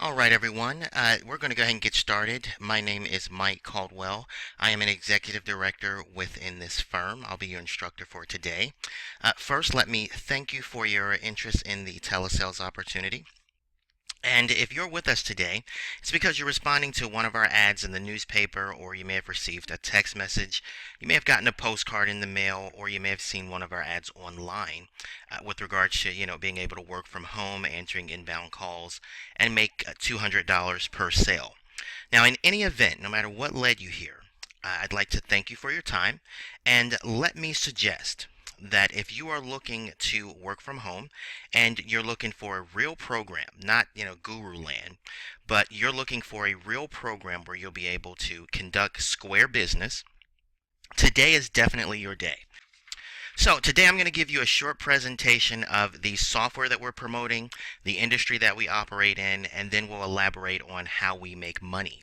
All right, everyone. We're going to go ahead and get started. My name is Mike Caldwell. I am an executive director within this firm. I'll be your instructor for today. First, let me thank you for your interest in the telesales opportunity. And if you're with us today, it's because you're responding to one of our ads in the newspaper, or you may have received a text message, you may have gotten a postcard in the mail, or you may have seen one of our ads online with regards to, being able to work from home, answering inbound calls, and make $200 per sale. Now, in any event, no matter what led you here, I'd like to thank you for your time, and let me suggest that if you are looking to work from home and you're looking for a real program, not, guru land, but you're looking for a real program where you'll be able to conduct square business, today is definitely your day. So today I'm going to give you a short presentation of the software that we're promoting, the industry that we operate in, and then we'll elaborate on how we make money.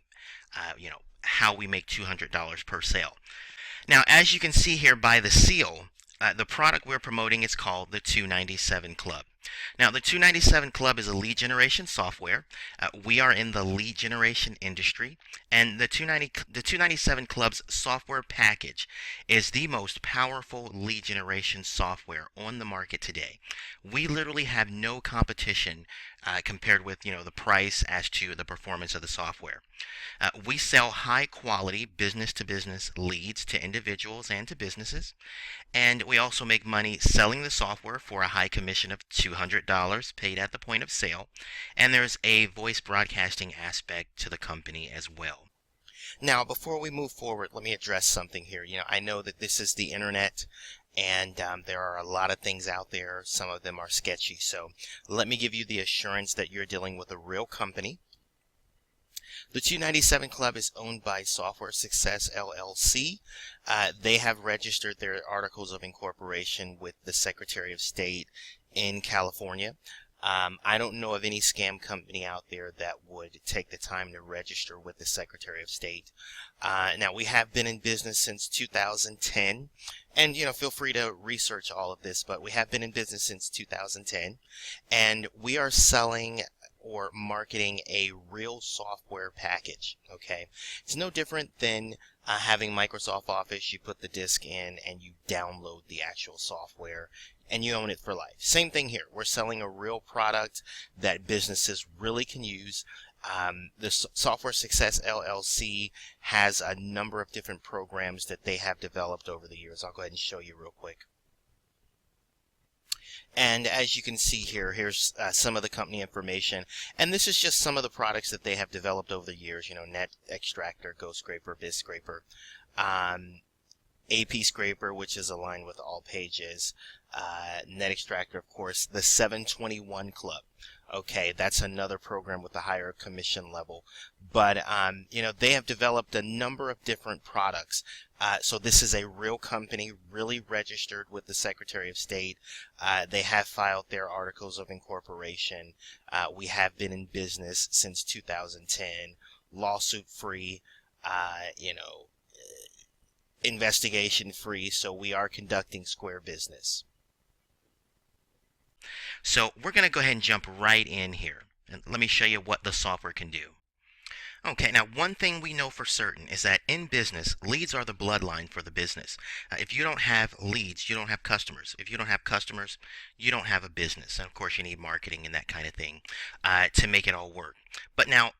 How we make $200 per sale. Now, as you can see here by the seal, the product we're promoting is called the 297 Club. Now, the 297 Club is a lead generation software. We are in the lead generation industry, and the 297 Club's software package is the most powerful lead generation software on the market today. We literally have no competition compared with the price as to the performance of the software. We sell high quality business to business leads to individuals and to businesses. And we also make money selling the software for a high commission of $200 paid at the point of sale. And there's a voice broadcasting aspect to the company as well. Now, before we move forward, let me address something here. I know that this is the internet, and there are a lot of things out there. Some of them are sketchy. So let me give you the assurance that you're dealing with a real company. The 297 Club is owned by Software Success LLC. They have registered their articles of incorporation with the Secretary of State in California. I don't know of any scam company out there that would take the time to register with the Secretary of State. Now, we have been in business since 2010, and feel free to research all of this, but we have been in business since 2010, and we are selling or marketing a real software package. Okay, it's no different than having Microsoft Office. You put the disk in and you download the actual software and you own it for life. Same thing here. We're selling a real product that businesses really can use. The Software Success LLC has a number of different programs that they have developed over the years. I'll go ahead and show you real quick. And as you can see here, here's some of the company information. And this is just some of the products that they have developed over the years. Net Extractor, Ghost Scraper, Biz Scraper, AP Scraper, which is aligned with All Pages, Net Extractor, of course, the 721 Club. Okay, that's another program with a higher commission level. But, they have developed a number of different products. So this is a real company, really registered with the Secretary of State. They have filed their articles of incorporation. We have been in business since 2010, lawsuit free, investigation free. So we are conducting square business. So we're going to go ahead and jump right in here. And let me show you what the software can do. Okay, now one thing we know for certain is that in business, leads are the bloodline for the business. If you don't have leads, you don't have customers. If you don't have customers, you don't have a business. And of course, you need marketing and that kind of thing to make it all work. But now,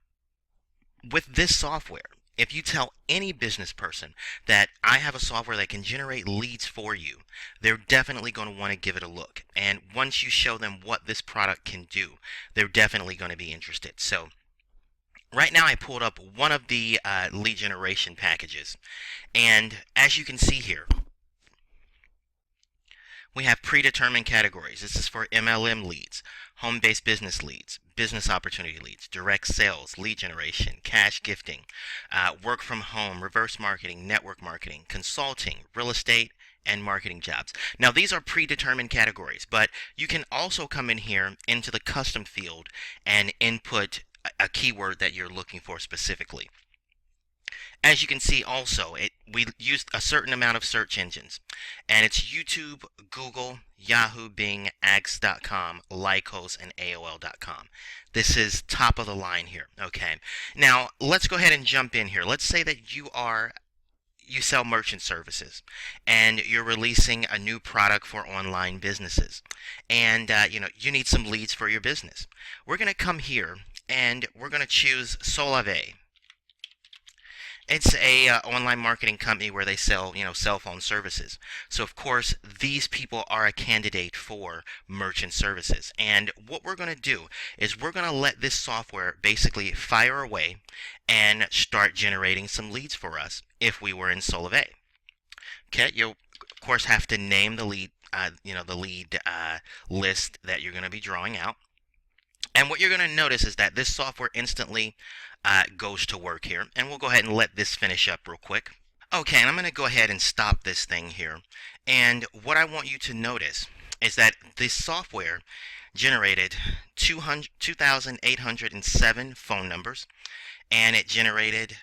with this software, if you tell any business person that I have a software that can generate leads for you, they're definitely going to want to give it a look. And once you show them what this product can do, they're definitely going to be interested. So right now I pulled up one of the lead generation packages. And as you can see here, we have predetermined categories. This is for MLM leads, home-based business leads, business opportunity leads, direct sales, lead generation, cash gifting, work from home, reverse marketing, network marketing, consulting, real estate, and marketing jobs. Now, these are predetermined categories, but you can also come in here into the custom field and input a keyword that you're looking for specifically. As you can see also, we used a certain amount of search engines, and it's YouTube, Google, Yahoo, Bing, Axe.com, Lycos, and AOL.com. This is top of the line here, okay? Now, let's go ahead and jump in here. Let's say that you sell merchant services and you're releasing a new product for online businesses, and you need some leads for your business. We're going to come here and we're going to choose Solave. It's a online marketing company where they sell, cell phone services. So of course, these people are a candidate for merchant services. And what we're going to do is we're going to let this software basically fire away and start generating some leads for us if we were in Solave. Okay, you'll of course have to name the lead, list that you're going to be drawing out. And what you're going to notice is that this software instantly goes to work here. And we'll go ahead and let this finish up real quick. Okay, and I'm going to go ahead and stop this thing here. And what I want you to notice is that this software generated 2,807 phone numbers, and it generated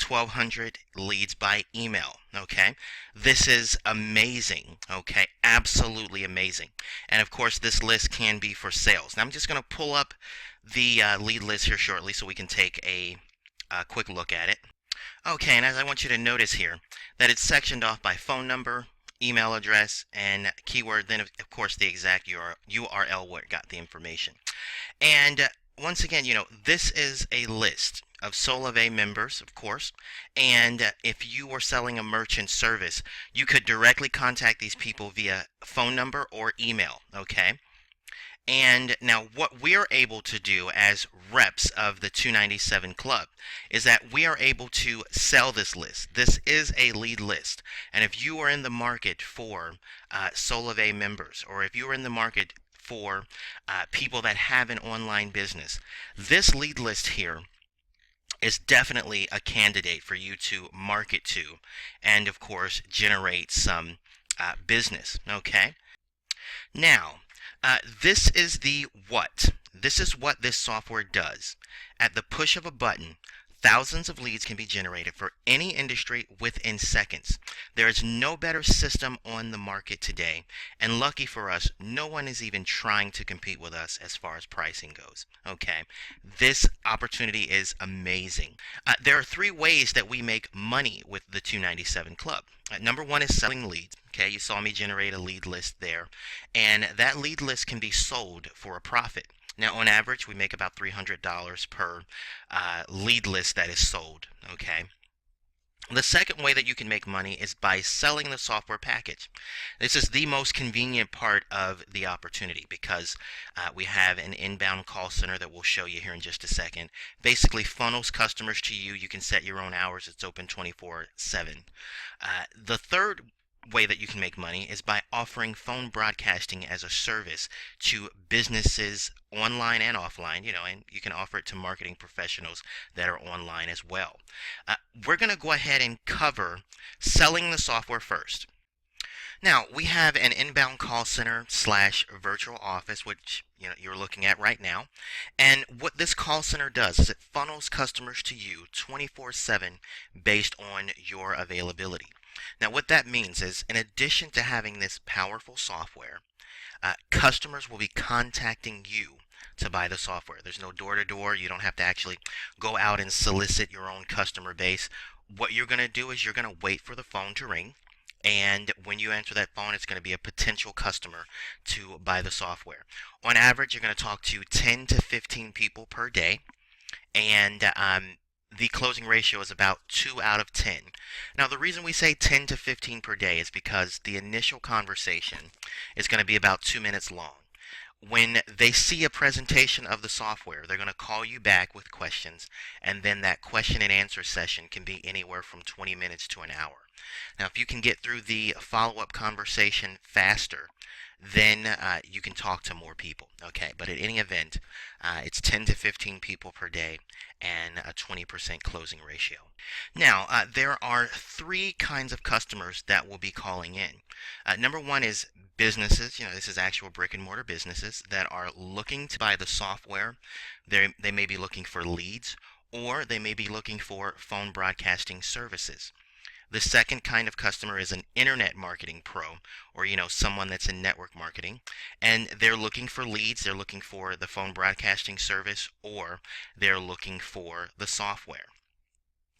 1,200 leads by email. Okay, this is amazing. Okay, absolutely amazing. And of course, this list can be for sales. Now, I'm just going to pull up the lead list here shortly so we can take a quick look at it. Okay, and as I want you to notice here that it's sectioned off by phone number, email address, and keyword, then of course the exact URL where it got the information. And once again, this is a list of Solave members, of course, and if you were selling a merchant service, you could directly contact these people via phone number or email, okay? And now what we are able to do as reps of the 297 Club is that we are able to sell this list. This is a lead list. And if you are in the market for Solave members, or if you are in the market for people that have an online business, this lead list here is definitely a candidate for you to market to and, of course, generate some business, okay? Now, this is the what. This is what this software does. At the push of a button, thousands of leads can be generated for any industry within seconds. There is no better system on the market today, and lucky for us, no one is even trying to compete with us as far as pricing goes. Okay, this opportunity is amazing. There are three ways that we make money with the 297 Club. Number one is selling leads. Okay, you saw me generate a lead list there, and that lead list can be sold for a profit. Now, on average, we make about $300 per lead list that is sold, okay? The second way that you can make money is by selling the software package. This is the most convenient part of the opportunity because we have an inbound call center that we'll show you here in just a second. Basically funnels customers to you. You can set your own hours. It's open 24/7. The third way that you can make money is by offering phone broadcasting as a service to businesses online and offline, and you can offer it to marketing professionals that are online as well. We're going to go ahead and cover selling the software first. Now, we have an inbound call center / virtual office, which you're looking at right now. And what this call center does is it funnels customers to you 24/7 based on your availability. Now, what that means is, in addition to having this powerful software, customers will be contacting you to buy the software. There's no door-to-door. You don't have to actually go out and solicit your own customer base. What you're going to do is you're going to wait for the phone to ring. And when you answer that phone, it's going to be a potential customer to buy the software. On average, you're going to talk to 10 to 15 people per day. And the closing ratio is about 2 out of 10. Now, the reason we say 10 to 15 per day is because the initial conversation is going to be about 2 minutes long. When they see a presentation of the software, they're going to call you back with questions, and then that question and answer session can be anywhere from 20 minutes to an hour. Now, if you can get through the follow-up conversation faster, then you can talk to more people, okay? But at any event, it's 10 to 15 people per day and a 20% closing ratio. Now, there are three kinds of customers that will be calling in. Number one is businesses. This is actual brick and mortar businesses that are looking to buy the software. They may be looking for leads, or they may be looking for phone broadcasting services. The second kind of customer is an internet marketing pro, or someone that's in network marketing, and they're looking for leads. They're looking for the phone broadcasting service, or they're looking for the software.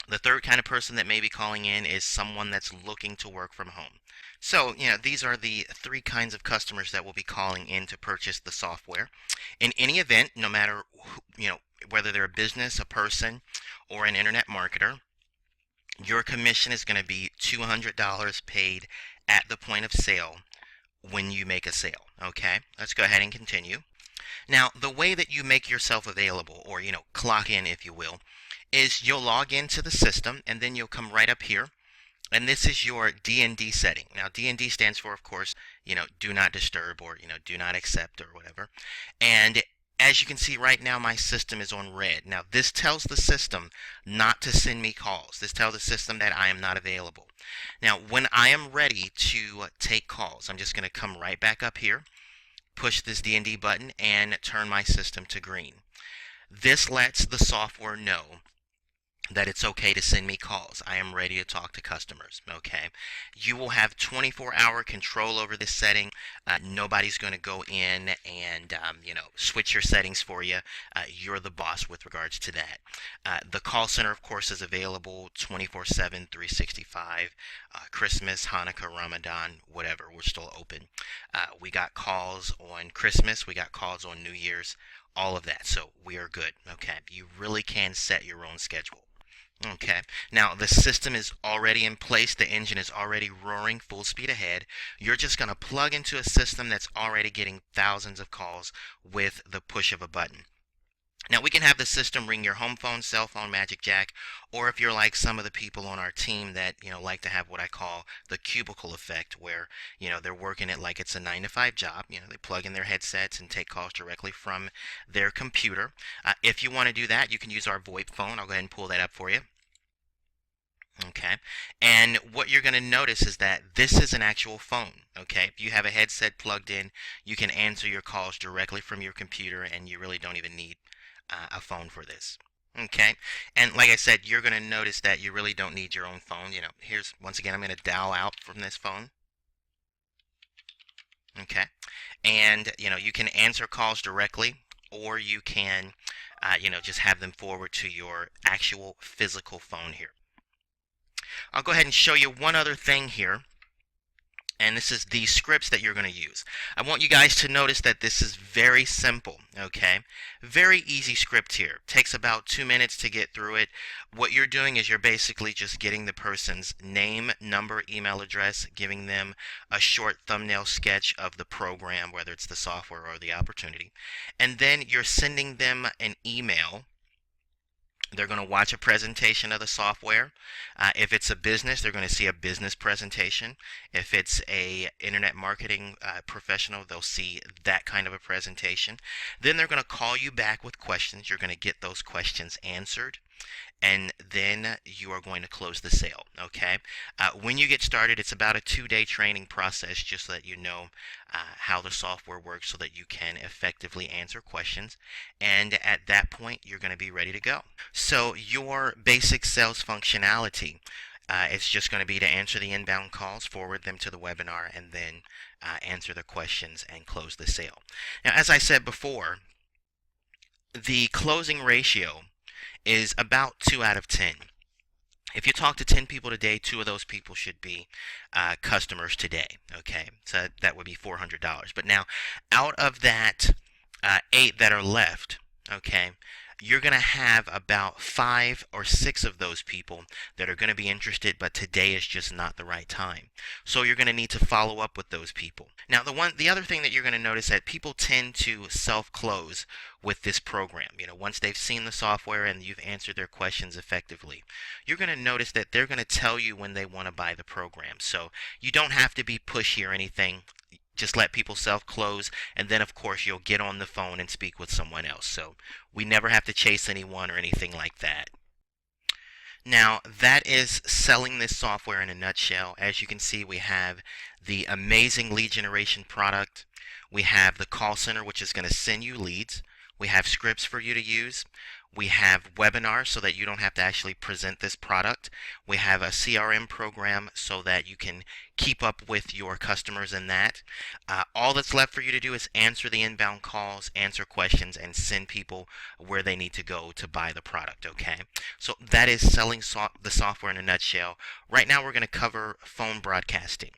The third kind of person that may be calling in is someone that's looking to work from home. So, these are the three kinds of customers that will be calling in to purchase the software. In any event, no matter whether they're a business, a person, or an internet marketer, your commission is going to be $200 paid at the point of sale when you make a sale. Okay, let's go ahead and continue. Now, the way that you make yourself available, or clock in, if you will, is you'll log into the system, and then you'll come right up here, and this is your DND setting. Now, DND stands for, of course, do not disturb, or do not accept, or whatever. And as you can see right now, my system is on red. Now, this tells the system not to send me calls. This tells the system that I am not available. Now, when I am ready to take calls, I'm just going to come right back up here, push this DND button, and turn my system to green. This lets the software know that it's okay to send me calls. I am ready to talk to customers. Okay, you will have 24-hour control over this setting. Nobody's going to go in and switch your settings for you. You're the boss with regards to that. The call center, of course, is available 24/7, 365. Christmas, Hanukkah, Ramadan, whatever, we're still open. We got calls on Christmas. We got calls on New Year's. All of that. So we are good. Okay, you really can set your own schedule. Okay, now the system is already in place. The engine is already roaring full speed ahead. You're just going to plug into a system that's already getting thousands of calls with the push of a button. Now, we can have the system ring your home phone, cell phone, Magic Jack, or if you're like some of the people on our team that, like to have what I call the cubicle effect, where, they're working it like it's a 9-to-5 job. They plug in their headsets and take calls directly from their computer. If you want to do that, you can use our VoIP phone. I'll go ahead and pull that up for you. Okay, and what you're going to notice is that this is an actual phone. Okay, if you have a headset plugged in, you can answer your calls directly from your computer, and you really don't even need a phone for this. Okay, and like I said, you're going to notice that you really don't need your own phone. Here's, once again, I'm going to dial out from this phone. Okay, and you can answer calls directly, or you can just have them forward to your actual physical phone here. I'll go ahead and show you one other thing here, and this is the scripts that you're going to use. I want you guys to notice that this is very simple, okay? Very easy script here. Takes about 2 minutes to get through it. What you're doing is you're basically just getting the person's name, number, email address, giving them a short thumbnail sketch of the program, whether it's the software or the opportunity, and then you're sending them an email. They're going to watch a presentation of the software. If it's a business, they're going to see a business presentation. If it's a internet marketing professional, they'll see that kind of a presentation. Then they're going to call you back with questions. You're going to get those questions answered, and then you are going to close the sale. Okay, when you get started, it's about a 2-day training process, just so that you know how the software works, so that you can effectively answer questions, and at that point you're going to be ready to go. So your basic sales functionality, it's just going to be to answer the inbound calls, forward them to the webinar, and then answer the questions and close the sale. Now, as I said before, the closing ratio is about 2 out of 10. If you talk to 10 people today, 2 of those people should be customers today. Okay, so that would be $400. But now, out of that 8 that are left, okay, you're going to have about 5 or 6 of those people that are going to be interested, but today is just not the right time. So you're going to need to follow up with those people. Now, the other thing that you're going to notice, that people tend to self-close with this program. Once they've seen the software and you've answered their questions effectively, you're going to notice that they're going to tell you when they want to buy the program. So you don't have to be pushy or anything. Just let people self-close, and then of course you'll get on the phone and speak with someone else. So we never have to chase anyone or anything like that. Now, that is selling this software in a nutshell. As you can see, we have the amazing lead generation product. We have the call center, which is going to send you leads. We have scripts for you to use. We have webinars so that you don't have to actually present this product. We have a CRM program so that you can keep up with your customers in that. All that's left for you to do is answer the inbound calls, answer questions, and send people where they need to go to buy the product, okay? So that is selling the software in a nutshell. Right now we're going to cover phone broadcasting.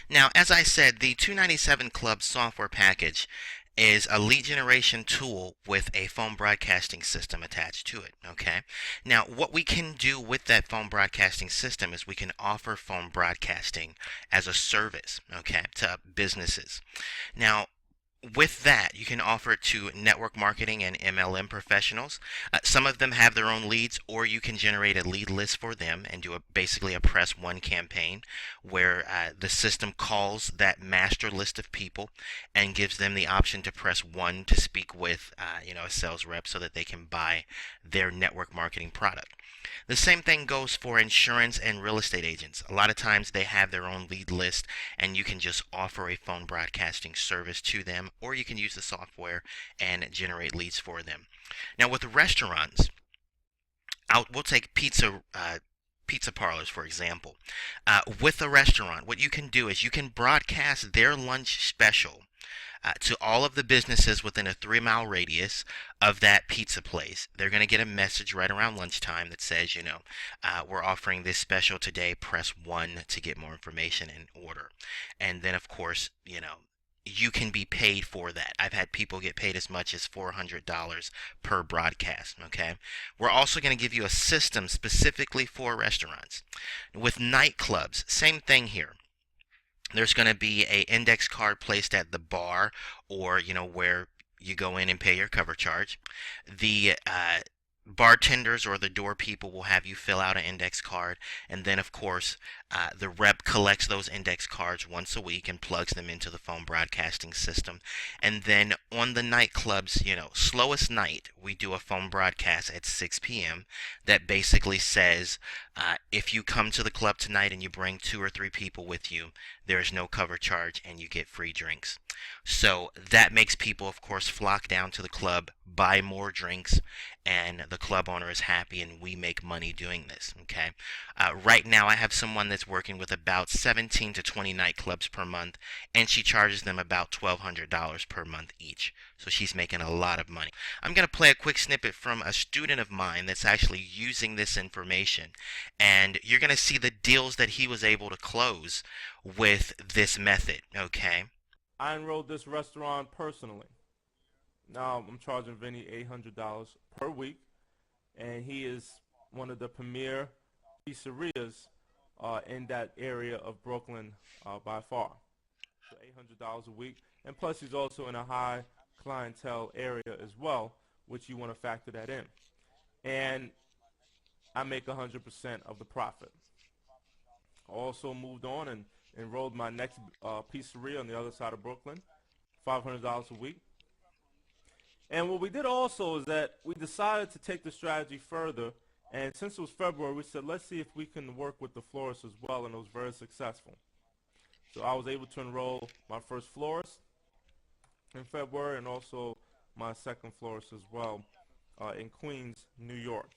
Now, as I said, the 297 Club software package is a lead generation tool with a phone broadcasting system attached to it, okay? Now, what we can do with that phone broadcasting system is we can offer phone broadcasting as a service, okay, to businesses. Now, with that, you can offer it to network marketing and MLM professionals. Some of them have their own leads, or you can generate a lead list for them and do basically a press one campaign where the system calls that master list of people and gives them the option to press one to speak with, a sales rep so that they can buy their network marketing product. The same thing goes for insurance and real estate agents. A lot of times they have their own lead list, and you can just offer a phone broadcasting service to them, or you can use the software and generate leads for them. Now, with restaurants, we'll take pizza parlors, for example. With a restaurant, what you can do is you can broadcast their lunch special to all of the businesses within a 3-mile radius of that pizza place. They're going to get a message right around lunchtime that says, we're offering this special today. Press 1 to get more information and order. And then, of course, you can be paid for that. I've had people get paid as much as $400 per broadcast, okay? We're also going to give you a system specifically for restaurants. With nightclubs, same thing here. There's going to be a index card placed at the bar, or where you go in and pay your cover charge. The bartenders or the door people will have you fill out an index card, and then of course the rep collects those index cards once a week and plugs them into the phone broadcasting system. And then on the nightclubs, slowest night, we do a phone broadcast at 6 p.m. that basically says, if you come to the club tonight and you bring 2 or 3 people with you, there is no cover charge and you get free drinks. So that makes people, of course, flock down to the club, buy more drinks, and the club owner is happy, and we make money doing this, okay? Right now, I have someone that's working with about 17 to 20 nightclubs per month, and she charges them about $1,200 per month each. So she's making a lot of money. I'm going to play a quick snippet from a student of mine that's actually using this information, and you're going to see the deals that he was able to close with this method, okay? I enrolled this restaurant personally. Now I'm charging Vinny $800 per week, and he is one of the premier pizzerias in that area of Brooklyn by far. So $800 a week, and plus he's also in a high clientele area as well, which you want to factor that in. And I make 100% of the profit. I also moved on and enrolled my next pizzeria on the other side of Brooklyn, $500 a week. And what we did also is that we decided to take the strategy further, and since it was February, we said, let's see if we can work with the florist as well, and it was very successful. So I was able to enroll my first florist in February, and also my second florist as well in Queens, New York,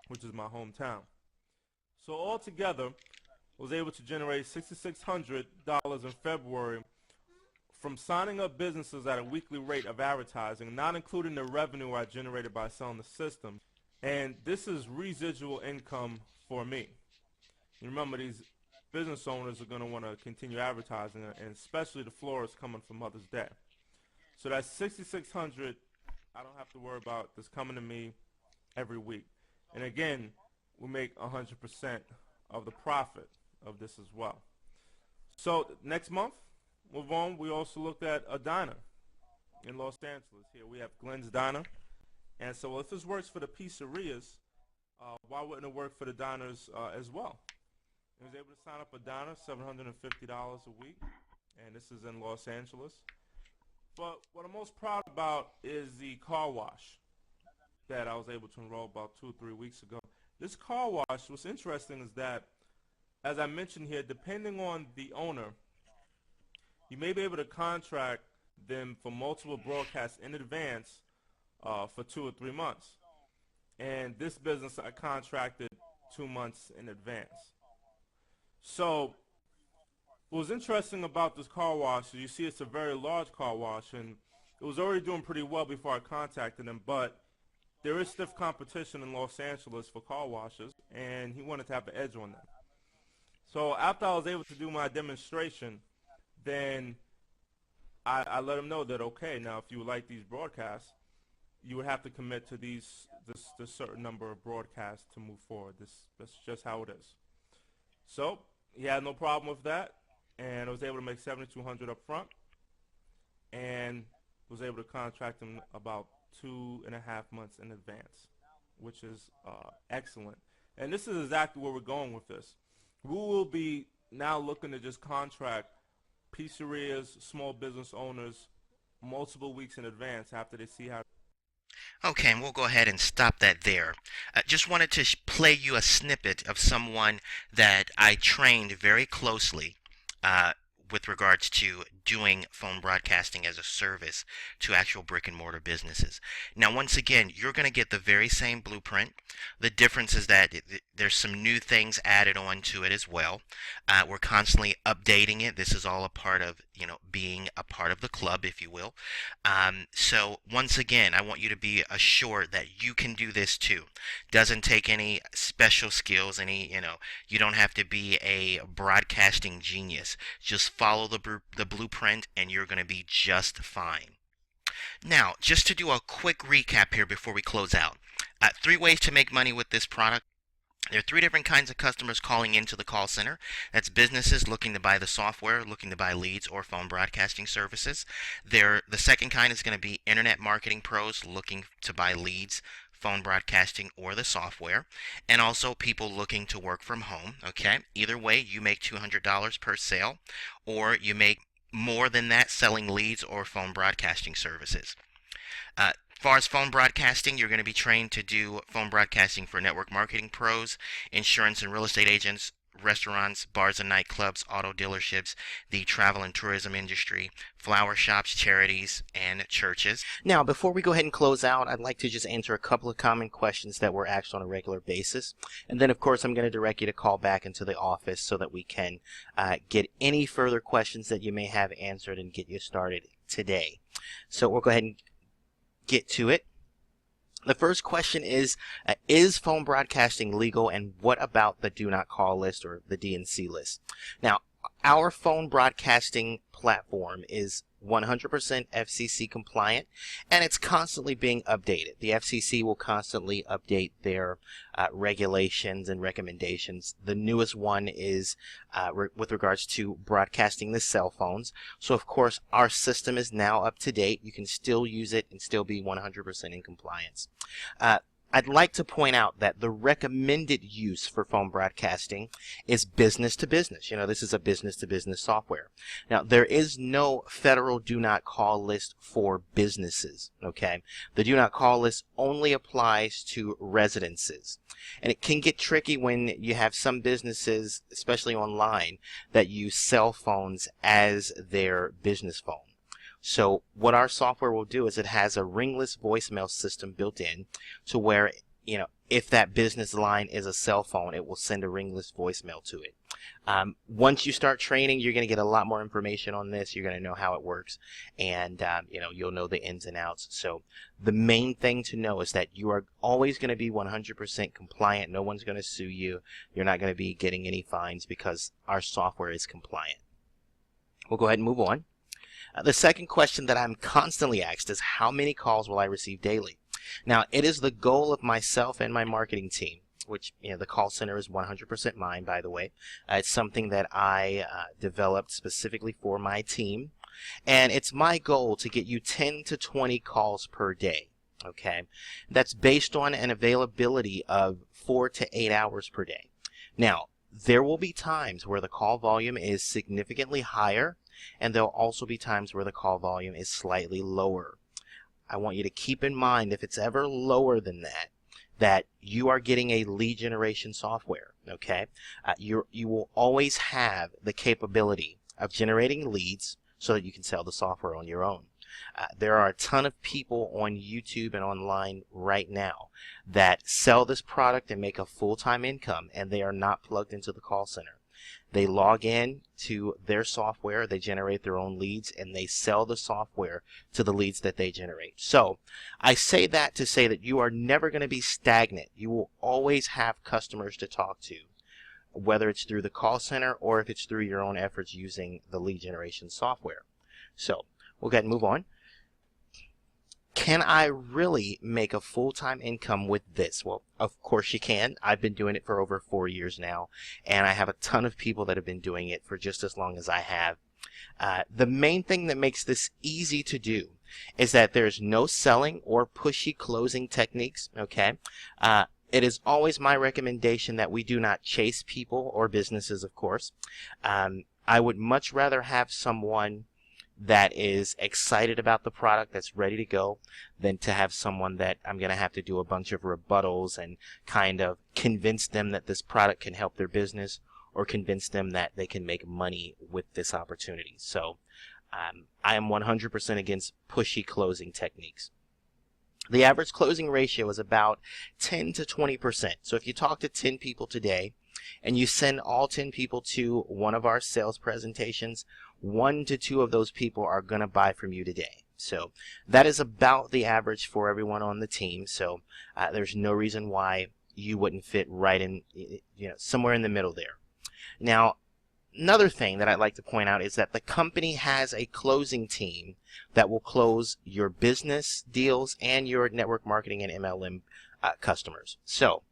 which is my hometown. So altogether, I was able to generate $6,600 in February from signing up businesses at a weekly rate of advertising, not including the revenue I generated by selling the system. And this is residual income for me. You remember, these business owners are going to want to continue advertising, and especially the florists coming for Mother's Day. So that's $6,600 I don't have to worry about that's coming to me every week. And again, we make 100% of the profit of this as well. So next month, move on, we also looked at a diner in Los Angeles. Here we have Glenn's Diner. And so if this works for the pizzerias, why wouldn't it work for the diners as well? I was able to sign up a diner, $750 a week, and this is in Los Angeles. But what I'm most proud about is the car wash that I was able to enroll about 2 or 3 weeks ago. This car wash, what's interesting is that, as I mentioned here, depending on the owner, you may be able to contract them for multiple broadcasts in advance for 2 or 3 months. And this business I contracted 2 months in advance. So what was interesting about this car wash is you see it's a very large car wash, and it was already doing pretty well before I contacted him, but there is stiff competition in Los Angeles for car washes, and he wanted to have an edge on them. So after I was able to do my demonstration, then I let him know that, okay, now if you would like these broadcasts, you would have to commit to this certain number of broadcasts to move forward. That's just how it is. So he had no problem with that, and I was able to make $7,200 up front, and was able to contract him about 2.5 months in advance, which is excellent. And this is exactly where we're going with this. We will be now looking to just contract pizzerias, small business owners, multiple weeks in advance after they see how. Okay, and we'll go ahead and stop that there. Just wanted to play you a snippet of someone that I trained very closely with regards to doing phone broadcasting as a service to actual brick and mortar businesses. Now, once again, you're going to get the very same blueprint. The difference is that there's some new things added on to it as well. We're constantly updating it. This is all a part of, being a part of the club, if you will. So once again, I want you to be assured that you can do this too. Doesn't take any special skills, you don't have to be a broadcasting genius. Just follow the blueprint and you're going to be just fine. Now, just to do a quick recap here before we close out. 3 ways to make money with this product. There are 3 different kinds of customers calling into the call center. That's businesses looking to buy the software, looking to buy leads or phone broadcasting services. The second kind is going to be internet marketing pros looking to buy leads, phone broadcasting, or the software, and also people looking to work from home. Okay, either way, you make $200 per sale, or you make more than that selling leads or phone broadcasting services. As far as phone broadcasting, you're going to be trained to do phone broadcasting for network marketing pros, insurance and real estate agents, restaurants, bars and nightclubs, auto dealerships, the travel and tourism industry, flower shops, charities, and churches. Now, before we go ahead and close out, I'd like to just answer a couple of common questions that we're asked on a regular basis. And then, of course, I'm going to direct you to call back into the office so that we can get any further questions that you may have answered and get you started today. So we'll go ahead and get to it. The first question is phone broadcasting legal, and what about the do not call list or the DNC list? Now, our phone broadcasting platform is 100% FCC compliant, and it's constantly being updated. The FCC will constantly update their regulations and recommendations. The newest one is with regards to broadcasting the cell phones. So, of course, our system is now up to date. You can still use it and still be 100% in compliance. I'd like to point out that the recommended use for phone broadcasting is business to business. This is a business to business software. Now, there is no federal do not call list for businesses, okay? The do not call list only applies to residences. And it can get tricky when you have some businesses, especially online, that use cell phones as their business phone. So what our software will do is it has a ringless voicemail system built in to where, if that business line is a cell phone, it will send a ringless voicemail to it. Once you start training, you're going to get a lot more information on this. You're going to know how it works, and you'll know the ins and outs. So the main thing to know is that you are always going to be 100% compliant. No one's going to sue you. You're not going to be getting any fines because our software is compliant. We'll go ahead and move on. The second question that I'm constantly asked is, how many calls will I receive daily? Now, it is the goal of myself and my marketing team, which, the call center is 100% mine, by the way. It's something that I developed specifically for my team. And it's my goal to get you 10 to 20 calls per day. Okay? That's based on an availability of 4 to 8 hours per day. Now, there will be times where the call volume is significantly higher, and there'll also be times where the call volume is slightly lower. I want you to keep in mind, if it's ever lower than that you are getting a lead generation software, okay? You will always have the capability of generating leads so that you can sell the software on your own. There are a ton of people on YouTube and online right now that sell this product and make a full-time income, and they are not plugged into the call center. They log in to their software, they generate their own leads, and they sell the software to the leads that they generate. So I say that to say that you are never going to be stagnant. You will always have customers to talk to, whether it's through the call center or if it's through your own efforts using the lead generation software. So we'll go ahead and move on. Can I really make a full-time income with this? Well, of course you can. I've been doing it for over 4 years now, and I have a ton of people that have been doing it for just as long as I have. The main thing that makes this easy to do is that there's no selling or pushy closing techniques, okay? It is always my recommendation that we do not chase people or businesses, of course. I would much rather have someone that is excited about the product, that's ready to go, than to have someone that I'm going to have to do a bunch of rebuttals and kind of convince them that this product can help their business or convince them that they can make money with this opportunity. So I am 100% against pushy closing techniques. The average closing ratio is about 10 to 20%. So if you talk to 10 people today and you send all 10 people to one of our sales presentations, 1 to 2 of those people are going to buy from you today. So that is about the average for everyone on the team. So there's no reason why you wouldn't fit right in, somewhere in the middle there. Now, another thing that I'd like to point out is that the company has a closing team that will close your business deals and your network marketing and MLM customers. So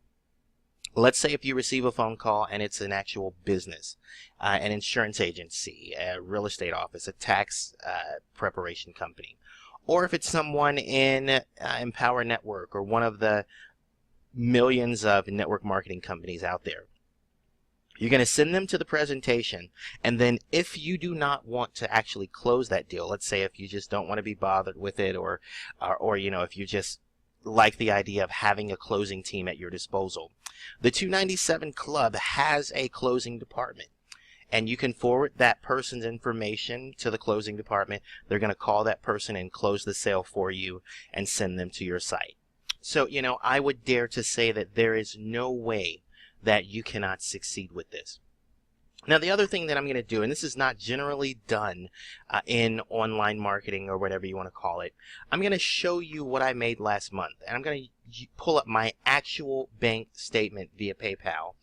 let's say if you receive a phone call and it's an actual business, an insurance agency, a real estate office, a tax preparation company, or if it's someone in Empower Network or one of the millions of network marketing companies out there. You're going to send them to the presentation, and then if you do not want to actually close that deal, let's say if you just don't want to be bothered with it, or if you just like the idea of having a closing team at your disposal, the 297 Club has a closing department, and you can forward that person's information to the closing department. They're going to call that person and close the sale for you and send them to your site. So, I would dare to say that there is no way that you cannot succeed with this. Now, the other thing that I'm going to do, and this is not generally done in online marketing or whatever you want to call it, I'm going to show you what I made last month. And I'm going to pull up my actual bank statement via PayPal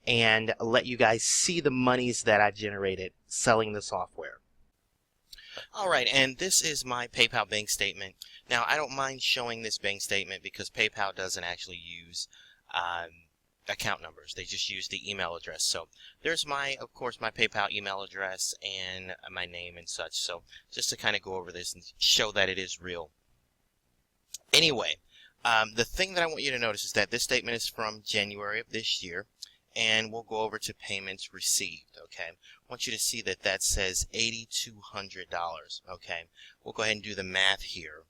and let you guys see the monies that I generated selling the software. All right, and this is my PayPal bank statement. Now, I don't mind showing this bank statement because PayPal doesn't actually use account numbers. They just use the email address. So there's of course, my PayPal email address and my name and such. So just to kind of go over this and show that it is real. Anyway, the thing that I want you to notice is that this statement is from January of this year, and we'll go over to payments received. Okay, I want you to see that that says $8,200. Okay, we'll go ahead and do the math here.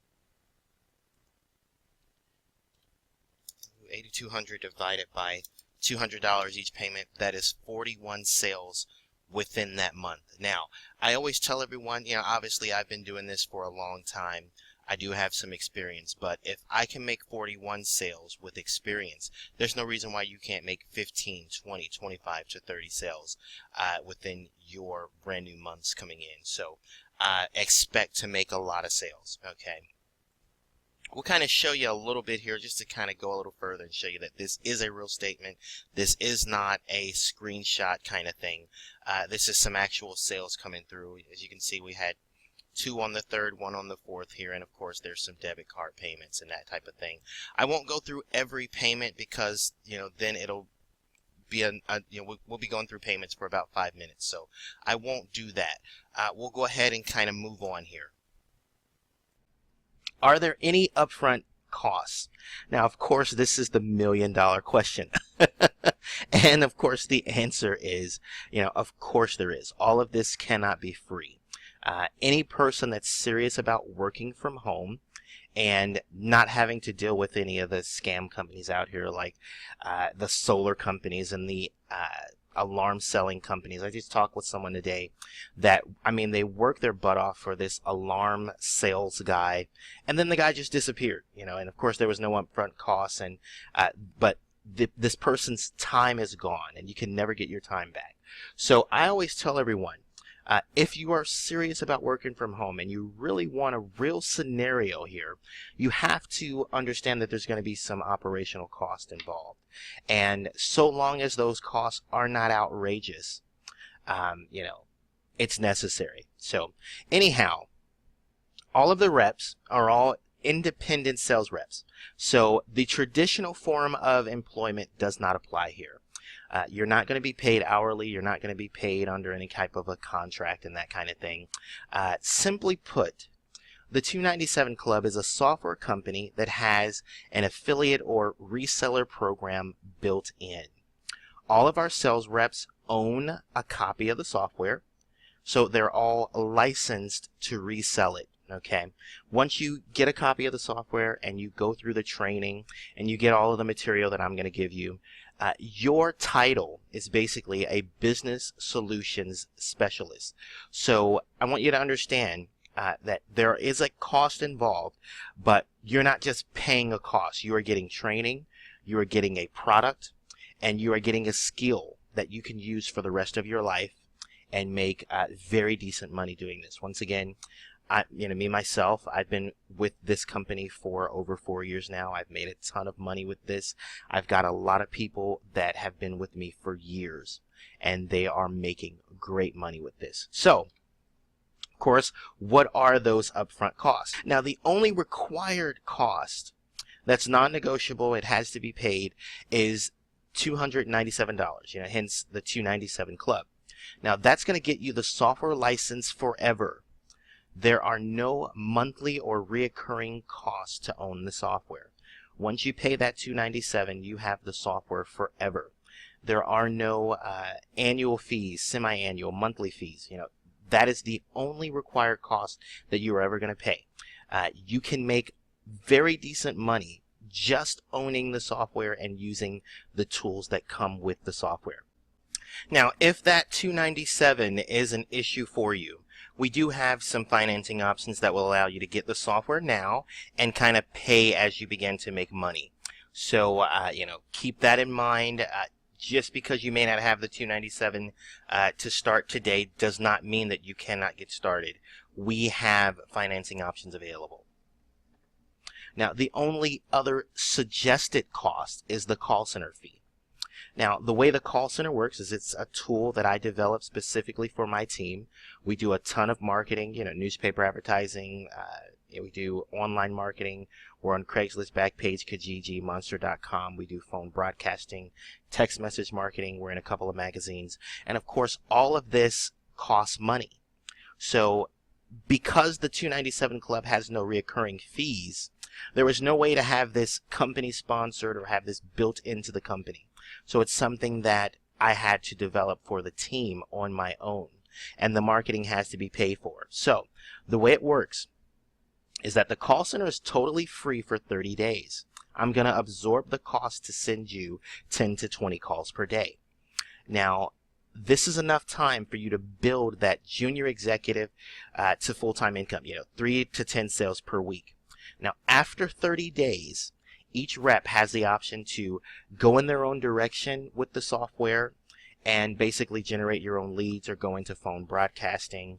8,200 divided by $200 each payment, that is 41 sales within that month. Now, I always tell everyone, obviously I've been doing this for a long time. I do have some experience, but if I can make 41 sales with experience, there's no reason why you can't make 15, 20, 25 to 30 sales within your brand new months coming in. So expect to make a lot of sales, okay? We'll kind of show you a little bit here just to kind of go a little further and show you that this is a real statement. This is not a screenshot kind of thing. This is some actual sales coming through. As you can see, we had 2 on the 3rd, 1 on the 4th here, and of course there's some debit card payments and that type of thing. I won't go through every payment because, then it'll be we'll be going through payments for about 5 minutes, so I won't do that. We'll go ahead and kind of move on here. Are there any upfront costs? Now, of course, this is the million-dollar question. And, of course, the answer is, of course there is. All of this cannot be free. Any person that's serious about working from home and not having to deal with any of the scam companies out here like the solar companies and the alarm selling companies. I just talked with someone today that, I mean, they work their butt off for this alarm sales guy, and then the guy just disappeared, and of course there was no upfront costs, and but this person's time is gone, and you can never get your time back. So I always tell everyone, if you are serious about working from home and you really want a real scenario here, you have to understand that there's going to be some operational cost involved. And so long as those costs are not outrageous, it's necessary. So anyhow, all of the reps are all independent sales reps. So the traditional form of employment does not apply here. You're not going to be paid hourly. You're not going to be paid under any type of a contract and that kind of thing. Simply put, the 297 Club is a software company that has an affiliate or reseller program built in. All of our sales reps own a copy of the software, so they're all licensed to resell it. Okay. Once you get a copy of the software and you go through the training and you get all of the material that I'm going to give you, your title is basically a business solutions specialist. So I want you to understand that there is a cost involved, but you're not just paying a cost. You are getting training, you are getting a product, and you are getting a skill that you can use for the rest of your life and make very decent money doing this. Once again, me myself, I've been with this company for over 4 years now. I've made a ton of money with this. I've got a lot of people that have been with me for years, and they are making great money with this. So, of course, what are those upfront costs? Now, the only required cost that's non-negotiable, it has to be paid, is $297. Hence the 297 Club. Now, that's going to get you the software license forever. There are no monthly or reoccurring costs to own the software. Once you pay that $297, you have the software forever. There are no annual fees, semi-annual, monthly fees. That is the only required cost that you are ever going to pay. You can make very decent money just owning the software and using the tools that come with the software. Now, if that $297 is an issue for you, we do have some financing options that will allow you to get the software now and kind of pay as you begin to make money. So, keep that in mind. Just because you may not have the $297 to start today does not mean that you cannot get started. We have financing options available. Now, the only other suggested cost is the call center fee. Now, the way the call center works is it's a tool that I developed specifically for my team. We do a ton of marketing, newspaper advertising. We do online marketing. We're on Craigslist, Backpage, Kijiji, Monster.com. We do phone broadcasting, text message marketing. We're in a couple of magazines. And, of course, all of this costs money. So because the 297 Club has no recurring fees, there was no way to have this company sponsored or have this built into the company. So it's something that I had to develop for the team on my own. And the marketing has to be paid for. So the way it works is that the call center is totally free for 30 days. I'm going to absorb the cost to send you 10 to 20 calls per day. Now, this is enough time for you to build that junior executive to full-time income, 3 to 10 sales per week. Now, after 30 days, each rep has the option to go in their own direction with the software and basically generate your own leads or go into phone broadcasting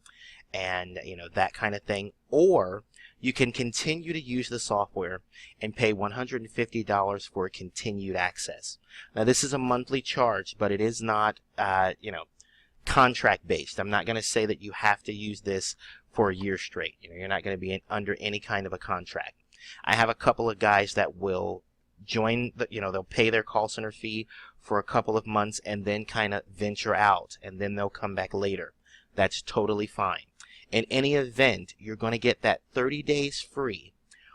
and, that kind of thing. Or you can continue to use the software and pay $150 for continued access. Now, this is a monthly charge, but it is not, contract based. I'm not going to say that you have to use this for a year straight. You're not going to be under any kind of a contract. I have a couple of guys that will join they'll pay their call center fee for a couple of months and then kind of venture out, and then they'll come back later. That's totally fine. In any event, you're going to get that 30 days free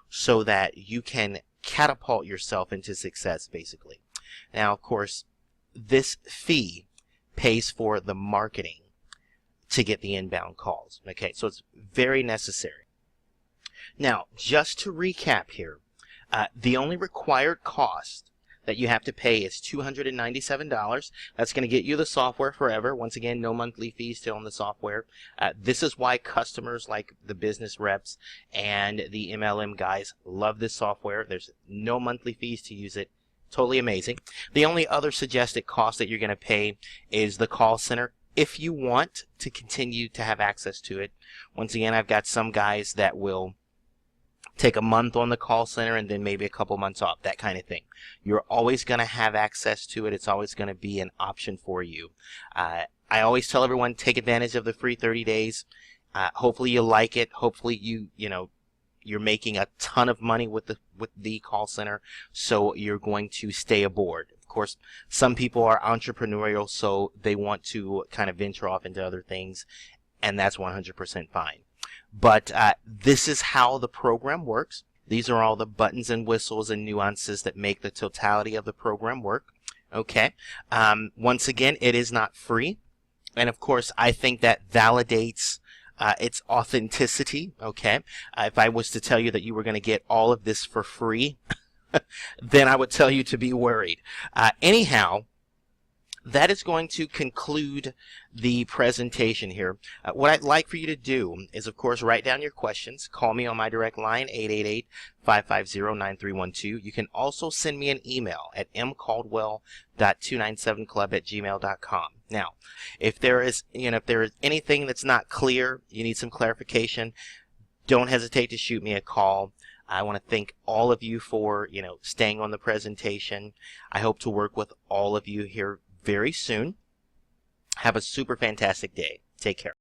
so that you can catapult yourself into success, basically. Now, of course, this fee pays for the marketing to get the inbound calls. Okay, so it's very necessary. Now, just to recap here, the only required cost that you have to pay is $297. That's going to get you the software forever. Once again, no monthly fees to own the software. This is why customers like the business reps and the MLM guys love this software. There's no monthly fees to use it. Totally amazing. The only other suggested cost that you're going to pay is the call center if you want to continue to have access to it. Once again, I've got some guys that will take a month on the call center and then maybe a couple months off, that kind of thing. You're always going to have access to it. It's always going to be an option for you. I always tell everyone, take advantage of the free 30 days. Hopefully you like it. Hopefully you're making a ton of money with the call center, so you're going to stay aboard. Of course, some people are entrepreneurial, so they want to kind of venture off into other things, and that's 100% fine. But this is how the program works. These are all the buttons and whistles and nuances that make the totality of the program work. Okay. Once again, it is not free. And of course, I think that validates its authenticity. Okay. If I was to tell you that you were going to get all of this for free, then I would tell you to be worried. Anyhow, that is going to conclude the presentation here. What I'd like for you to do is, of course, write down your questions. Call me on my direct line, 888-550-9312. You can also send me an email at mcaldwell.297club@gmail.com. Now, if there is anything that's not clear, you need some clarification, don't hesitate to shoot me a call. I want to thank all of you for, staying on the presentation. I hope to work with all of you here very soon. Have a super fantastic day. Take care.